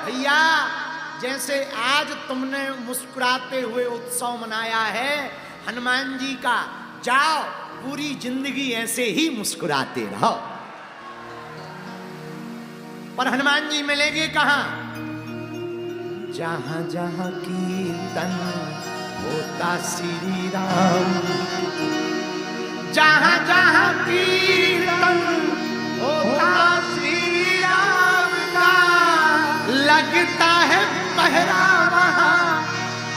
भैया जैसे आज तुमने मुस्कुराते हुए उत्सव मनाया है हनुमान जी का, जाओ पूरी जिंदगी ऐसे ही मुस्कुराते रहो। पर हनुमान जी मिलेंगे कहां? जहां जहां कीर्तन होता श्री राम, जहां जहां कीर्तन होता श्री राम का, लगता है पहरा वहां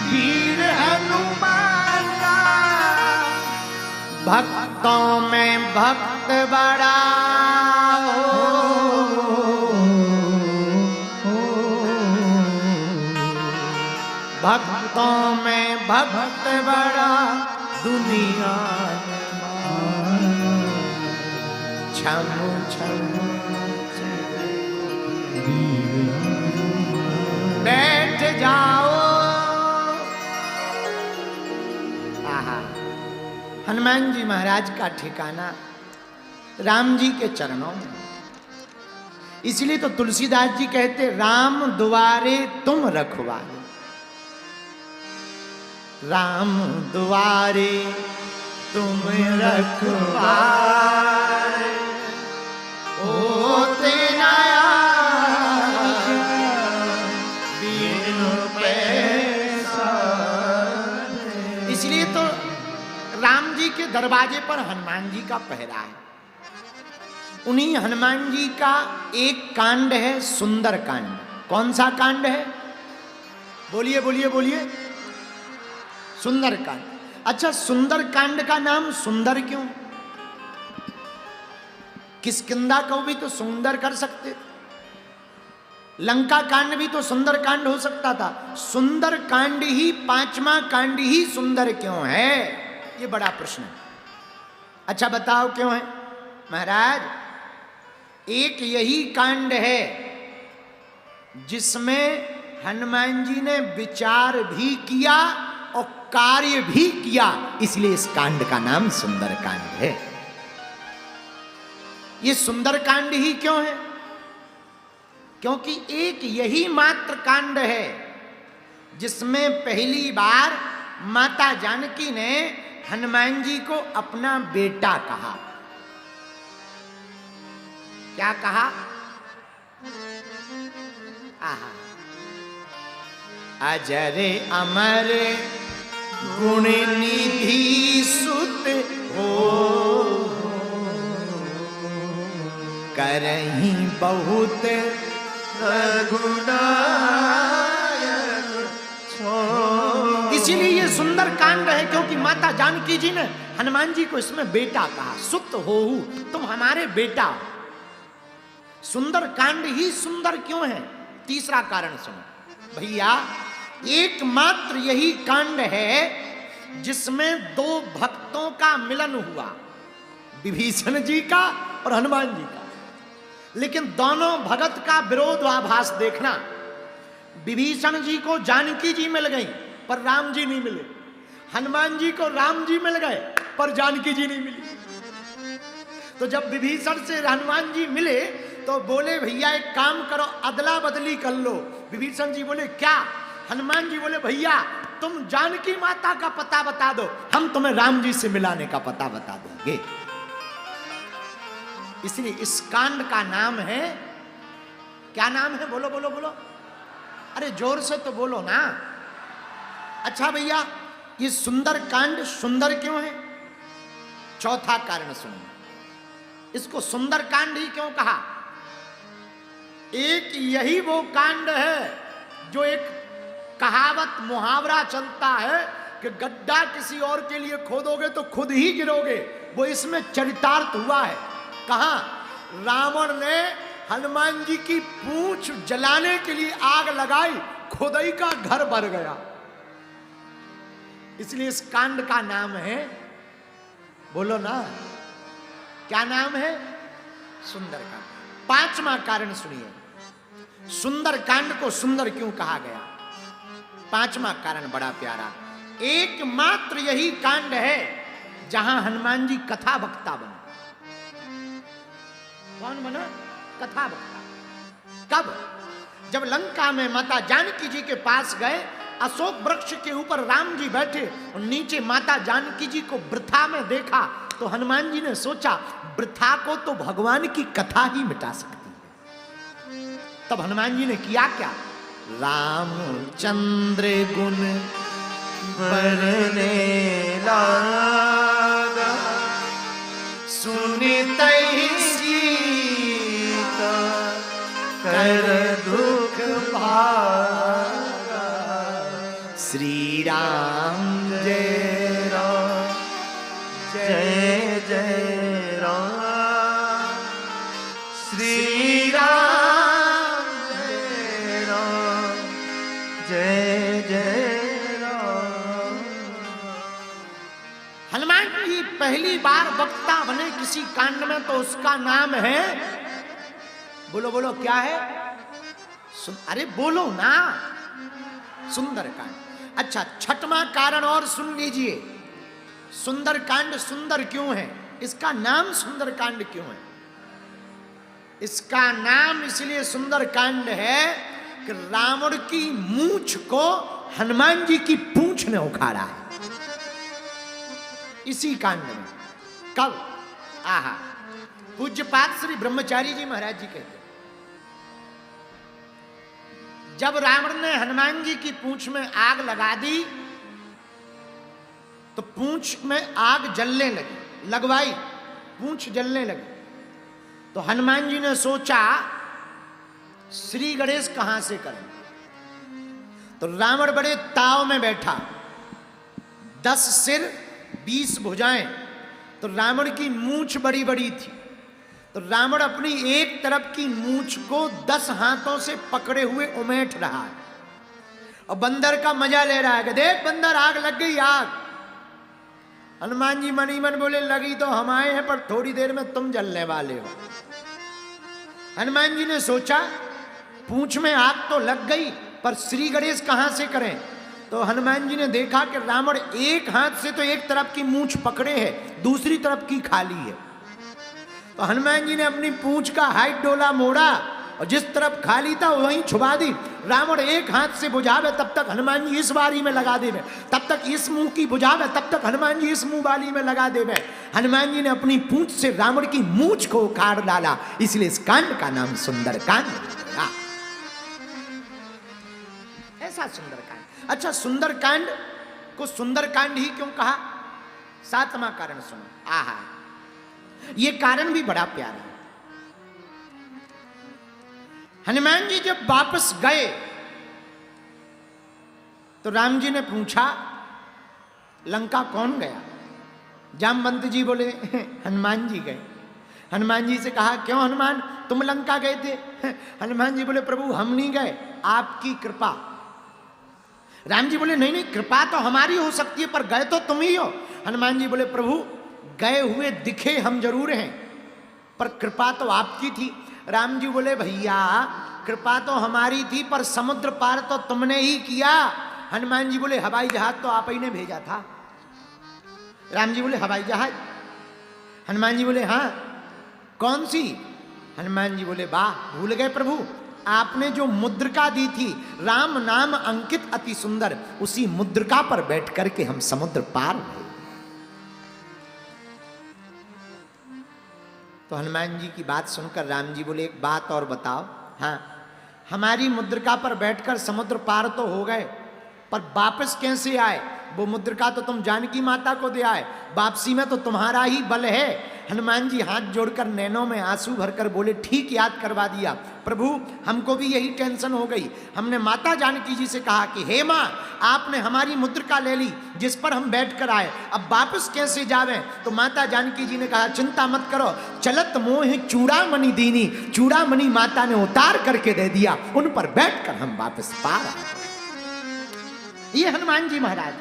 वीर हनुमान का। भक्तों में भक्त बड़ा भक्तों में भक्त बड़ा दुनिया छम छम बैठ जाओ। आहा, हनुमान जी महाराज का ठिकाना राम जी के चरणों में। इसलिए तो तुलसीदास जी कहते राम दुआरे तुम रखवारे, राम दुआरे तुम रखवारे, ओ तेरा बिनु पैसा। इसलिए तो राम जी के दरवाजे पर हनुमान जी का पहरा है। उन्हीं हनुमान जी का एक कांड है सुंदर कांड। कौन सा कांड है? बोलिए बोलिए बोलिए। सुंदर कांड। अच्छा, सुंदर कांड का नाम सुंदर क्यों? किष्किंधा को भी तो सुंदर कर सकते, लंका कांड भी तो सुंदर कांड हो सकता था। सुंदर कांड ही पांचवा कांड ही सुंदर क्यों है? ये बड़ा प्रश्न है। अच्छा बताओ क्यों है महाराज? एक यही कांड है जिसमें हनुमान जी ने विचार भी किया और कार्य भी किया, इसलिए इस कांड का नाम सुंदर कांड है। ये सुंदर कांड ही क्यों है? क्योंकि एक यही मात्र कांड है जिसमें पहली बार माता जानकी ने हनुमान जी को अपना बेटा कहा। क्या कहा? आहा, अजर अमर गुण निधि सुत हो, करहीं बहुत रघुनायक। इसीलिए ये सुंदर कांड है क्योंकि माता जानकी जी ने हनुमान जी को इसमें बेटा कहा। सुत हो, तुम हमारे बेटा हो। सुंदर कांड ही सुंदर क्यों है? तीसरा कारण सुनो भैया। एकमात्र यही कांड है जिसमें दो भक्तों का मिलन हुआ, विभीषण जी का और हनुमान जी का। लेकिन दोनों भगत का विरोधाभास देखना। विभीषण जी को जानकी जी मिल गई पर राम जी नहीं मिले, हनुमान जी को राम जी मिल गए पर जानकी जी नहीं मिली। तो जब विभीषण से हनुमान जी मिले तो बोले भैया एक काम करो, अदला बदली कर लो। विभीषण जी बोले क्या? हनुमान जी बोले भैया तुम जानकी माता का पता बता दो, हम तुम्हें राम जी से मिलाने का पता बता देंगे। इसलिए इस कांड का नाम है, क्या नाम है? बोलो बोलो बोलो, अरे जोर से तो बोलो ना। अच्छा भैया, ये सुंदर कांड सुंदर क्यों है? चौथा कारण सुनिए, इसको सुंदर कांड ही क्यों कहा? एक यही वो कांड है जो एक कहावत मुहावरा चलता है कि गड्ढा किसी और के लिए खोदोगे तो खुद ही गिरोगे, वो इसमें चरितार्थ हुआ है। कहां? रावण ने हनुमान जी की पूंछ जलाने के लिए आग लगाई, खुदाई का घर भर गया। इसलिए इस कांड का नाम है, बोलो ना, क्या नाम है? सुंदर कांड। पांचवा कारण सुनिए, सुंदर कांड को सुंदर क्यों कहा गया? पांचवा कारण बड़ा प्यारा। एकमात्र यही कांड है जहां हनुमान जी कथा वक्ता बने। कौन बना? कथा वक्ता। कब? जब लंका में माता जानकी जी के पास गए, अशोक वृक्ष के ऊपर राम जी बैठे और नीचे माता जानकी जी को वृथा में देखा, तो हनुमान जी ने सोचा वृथा को तो भगवान की कथा ही मिटा सकती है। तब हनुमान जी ने किया क्या? रामचंद्र गुण बरने लागा, सुनितहि सीता कर दुख भागा। श्री राम जय राम जय जय राम, श्री राम जय राम जय जय राम। हनुमान जी पहली बार वक्ता बने किसी कांड में, तो उसका नाम है, बोलो बोलो क्या है? अरे बोलो ना, सुंदरकांड। अच्छा, छठवां कारण और सुन लीजिए। सुंदरकांड सुंदर क्यों है? इसका नाम सुंदरकांड क्यों है? इसका नाम इसलिए सुंदरकांड है कि रावण की मूंछ को हनुमान जी की पूंछ ने उखाड़ा है इसी कांड में। कब? आहा, पूज्यपाद श्री ब्रह्मचारी जी महाराज जी कहते हैं, जब रावण ने हनुमान जी की पूंछ में आग लगा दी तो पूंछ में आग जलने लगी, लगवाई, पूंछ जलने लगी। तो हनुमान जी ने सोचा श्री गणेश कहां से करें? तो रावण बड़े ताव में बैठा, 10 सिर 20 भुजाएं, तो रावण की मूंछ बड़ी बड़ी थी। तो रावण अपनी एक तरफ की मूंछ को 10 हाथों से पकड़े हुए उमेट रहा है और बंदर का मजा ले रहा है कि देख बंदर, आग लग गई, आग। हनुमान जी मन ही मन बोले लगी तो हम आए हैं, पर थोड़ी देर में तुम जलने वाले हो। हनुमान जी ने सोचा पूंछ में आग तो लग गई, पर श्री गणेश कहां से करें? तो हनुमान जी ने देखा कि रावण एक हाथ से तो एक तरफ की मूंछ पकड़े है, दूसरी तरफ की खाली है। तो हनुमान जी ने अपनी पूंछ का हाइट डोला मोड़ा और जिस तरफ खाली था वहीं छुपा दी। रावण एक हाथ से बुझावे तब तक हनुमान जी इस बारी में लगा देवे, तब तक इस मुंह की बुझावे तब तक हनुमान जी इस मुंह वाली में लगा देवे। हनुमान जी ने अपनी पूंछ से रावण की मूंछ को उखाड़ डाला, इसलिए इस कांड का नाम सुंदरकांड है। ऐसा सुंदरकांड। अच्छा, सुंदरकांड को सुंदरकांड ही क्यों कहा? 7वां कारण सुनो। आहा, ये कारण भी बड़ा प्यारा है। हनुमान जी जब वापस गए तो राम जी ने पूछा लंका कौन गया? जामवंत जी बोले हनुमान जी गए। हनुमान जी से कहा क्यों हनुमान, तुम लंका गए थे? हनुमान जी बोले प्रभु हम नहीं गए, आपकी कृपा। राम जी बोले नहीं नहीं, कृपा तो हमारी हो सकती है, पर गए तो तुम ही हो। हनुमान जी बोले प्रभु गए हुए दिखे हम जरूर हैं, पर कृपा तो आपकी थी। राम जी बोले भैया कृपा तो हमारी थी, पर समुद्र पार तो तुमने ही किया। हनुमान जी बोले हवाई जहाज तो आप ही ने भेजा था। राम जी बोले हवाई जहाज? हनुमान जी बोले हाँ। कौन सी? हनुमान जी बोले वाह, भूल गए प्रभु, आपने जो मुद्रिका दी थी, राम नाम अंकित अति सुंदर, उसी मुद्रिका पर बैठ करके हम समुद्र पार हुए। तो हनुमान जी की बात सुनकर राम जी बोले एक बात और बताओ। हाँ, हमारी मुद्रिका पर बैठकर समुद्र पार तो हो गए, पर वापस कैसे आए? वो मुद्रिका तो तुम जानकी माता को दे आए, वापसी में तो तुम्हारा ही बल है। हनुमान जी हाथ जोड़कर नैनों में आंसू भरकर बोले ठीक याद करवा दिया प्रभु, हमको भी यही टेंशन हो गई। हमने माता जानकी जी से कहा कि हे माँ, आपने हमारी मुद्रिका ले ली जिस पर हम बैठ कर आए, अब वापस कैसे जावे? तो माता जानकी जी ने कहा चिंता मत करो, चलत मोह चूड़ामणि दीनी, चूड़ामणि माता ने उतार करके दे दिया, उन पर बैठकर हम वापस पार आए। ये हनुमान जी महाराज।